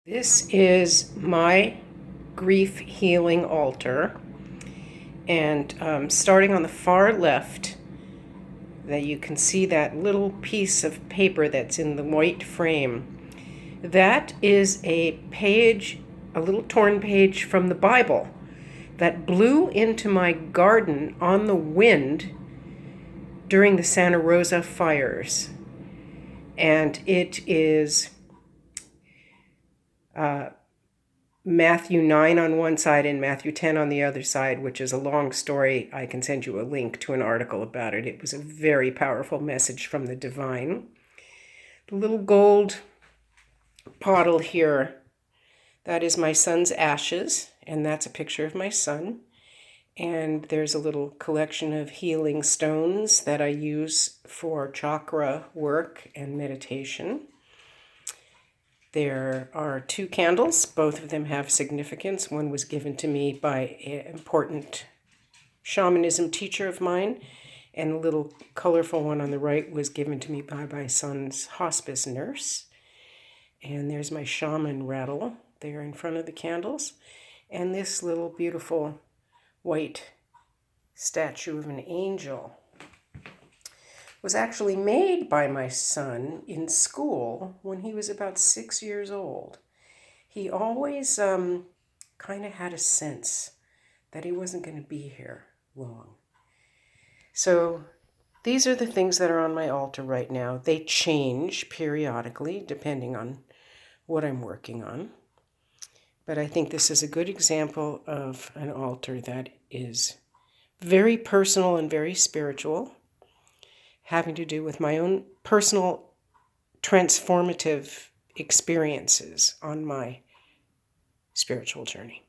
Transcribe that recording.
This is my grief healing altar, and starting on the far left, that you can see that little piece of paper that's in the white frame. That is a page, a little torn page from the Bible that blew into my garden on the wind during the Santa Rosa fires. And it is Matthew 9 on one side and Matthew 10 on the other side, which is a long story. I can send you a link to an article about it. It was a very powerful message from the divine. The little gold pottle here, that is my son's ashes, and that's a picture of my son. And there's a little collection of healing stones that I use for chakra work and meditation. There are two candles. Both of them have significance. One was given to me by an important shamanism teacher of mine, and the little colorful one on the right was given to me by my son's hospice nurse. And there's my shaman rattle there in front of the candles. And this little beautiful white statue of an angel was actually made by my son in school when he was about 6 years old. He always kind of had a sense that he wasn't going to be here long. So these are the things that are on my altar right now. They change periodically depending on what I'm working on. But I think this is a good example of an altar that is very personal and very spiritual, having to do with my own personal transformative experiences on my spiritual journey.